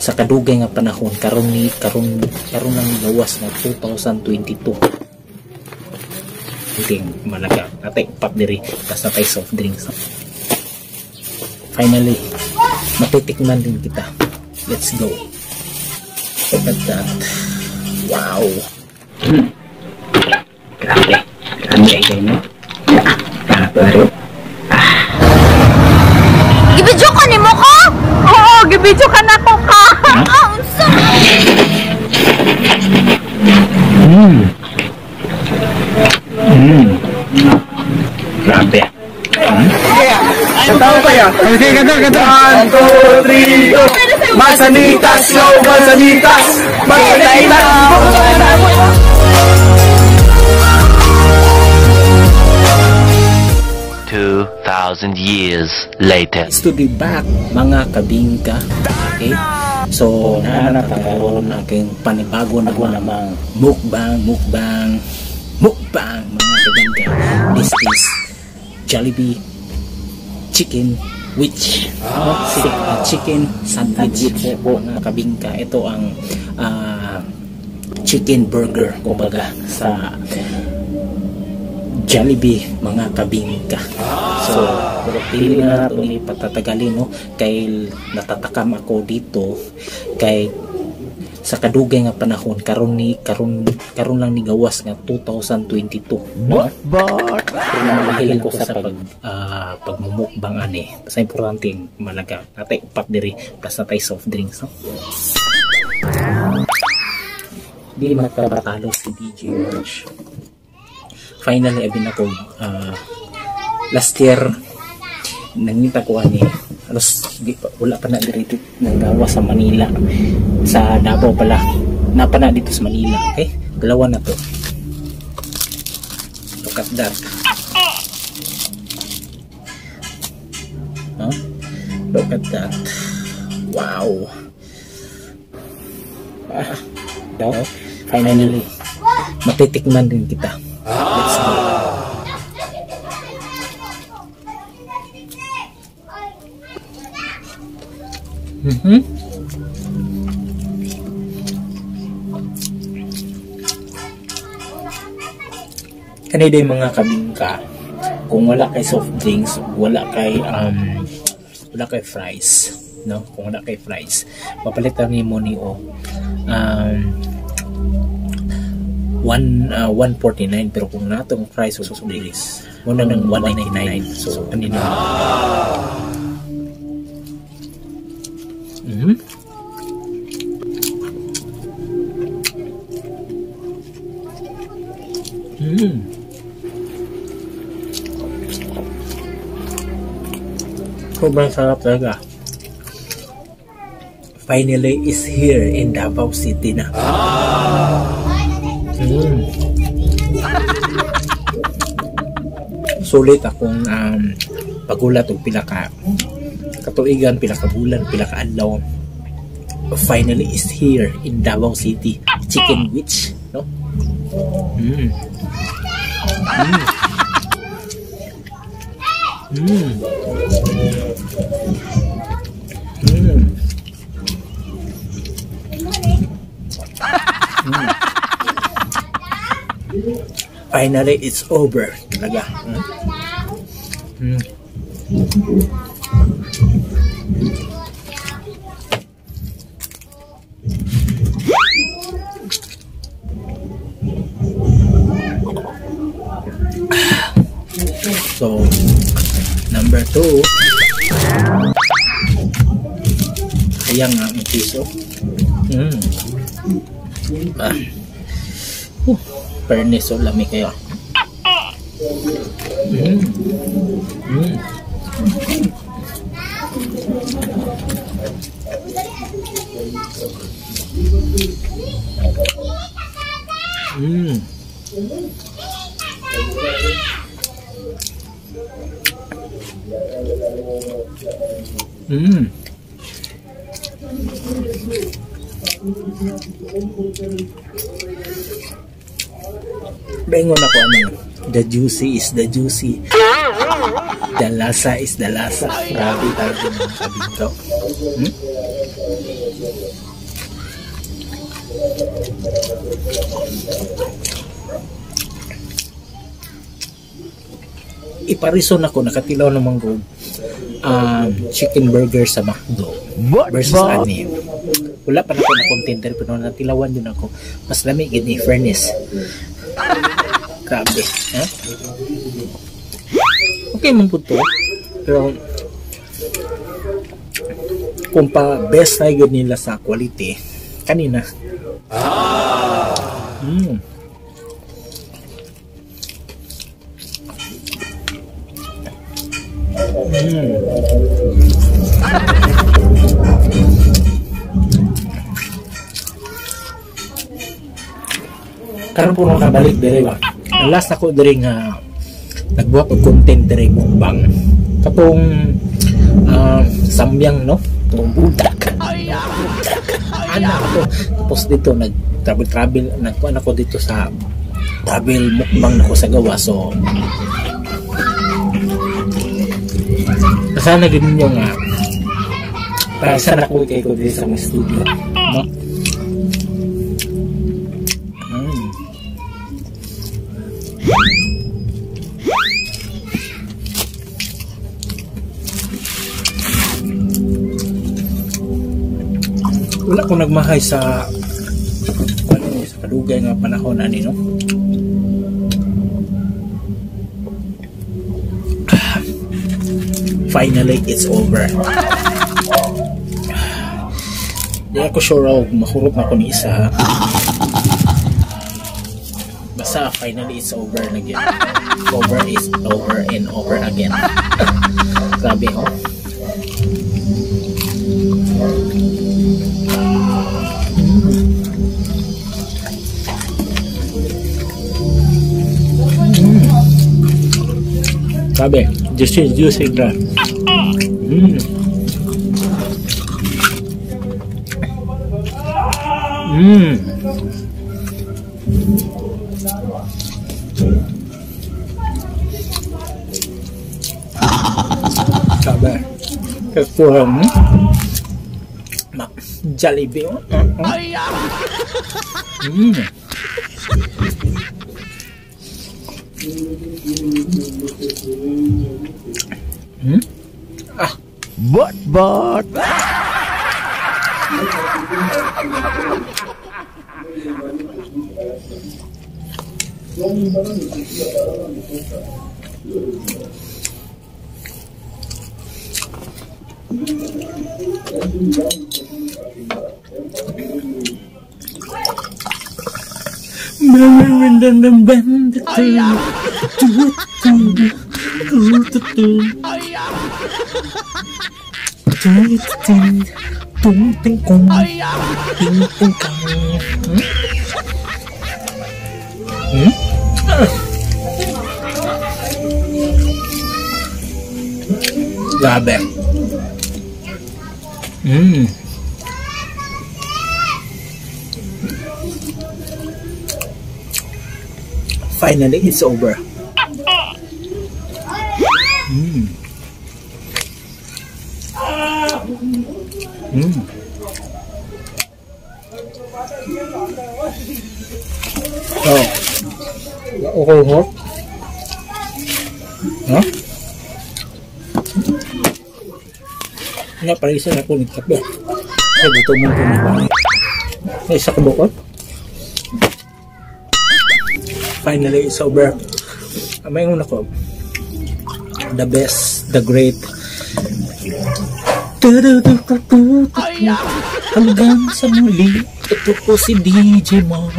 sa kadugay nga panahon karon lang gawas na 2022. Ting malaga natay pop diri tas natay soft drinks. Finally matitikman din kita. Let's go. Look at that. Wow. Grabe ay no. Grabe. Gibidyo ka ni mo ko? Oo, gibidyo ka na ko ka. Unsa? Grabe. Katawa pa yan. Okay, kata. 1, 2, 3, go. Masanitas, go, masanitas. Masanitas. 2,000 years later. It's to be back, mga kabingka. Okay? So, nanatagaroon aking panibago na namang mukbang, mga kabingka. This is Jollibee Chicken Witch. Chicken sandwich po, mga kabingka. Ito ang chicken burger, kumbaga, sa Jollibee, mga kabingka. So, pili na nato ni patatagalin, no? Kay natatakam ako dito kay sa kadugay nga panahon karon lang ni gawas nga 2022. No? Mahilig ko sa pagmumukbang ani. Basta importante malaga natay upat diri plus natay soft drinks, no? Di magpabatalo si DJ March. Finally, abin ako last year nangita ko ani wala pa na dito nagawa sa Manila, sa Davao pala napa na dito sa Manila. Okay, dalawa na to. Look at that. Huh? Look at that. Wow. Finally matitikman din kita. Let's go. Kaniday mga kabingka, kung wala kay soft drinks, wala kay fries, no? Kung wala kay fries, papalitan nimo ni 149, pero kung natong fries o soft drinks muna ng 199. So kanina sobrang sarap talaga. Finally is here in Davao City na. Sulit akong pagulat og pila ka katuigan, pila ka bulan, pila ka adlaw. Finally is here in Davao City. Chicken Witch, no? Finally, it's over. Talaga. So, number 2. Ayan nga ang piso. Fairness, so lamig kayo. Bengon ako ano. The juicy is the juicy. The lasa is the lasa. Grabe talaga mga kabingkaw. Iparison ako, nakatilaw naman ko chicken burger sa McDo versus ani. Wala pa na ako na contender pero natilawan yun ako. Mas lami gini, fairness. Grabe. Ha? Okay man po to. Pero kung pa best na yun nila sa quality, kanina. Karon po nung kabalik dire ba. Ang last ako dire nga nagbuhat og content dire mukbang. Katong samyang no, tong budak. Anak ko tapos dito nag-travel nagkuan ako dito sa travel mukbang nako sa gawa, so sana gid ninyo nga para sana ko kay ko dito sa mga studio, no? Wala ko nagmahay sa kadugay nga panahon ani, no? Finally, it's over. Di ako sure mahurot na ko ni isa. Basta finally it's over na again. Over is over and over again. Grabe, oh. Grabe, juicy gra. Grabe. Kurang Jollibee. But Grabe. Finally, it's over. Oh. Okay, hot. Huh? Nga, parisa na po nagkape. Ay, buto mo po na. Ay, isa ka bukot. Finally, it's over. May una ko. The best, the great. Hanggang sa muli, ito po si DJ March.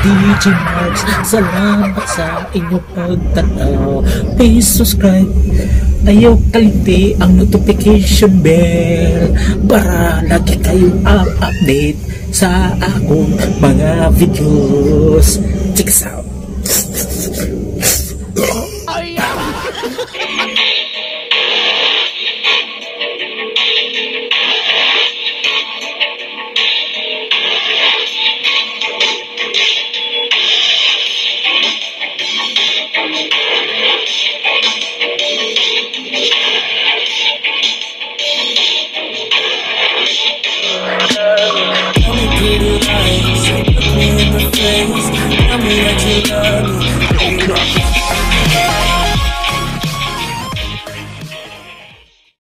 DJ March. Salamat sa inyong pagtanaw. Please subscribe. Ayaw kaliti ang notification bell para lagi kayong update sa akong mga videos. Check us out. face. Look me in the face. Tell me that you love me.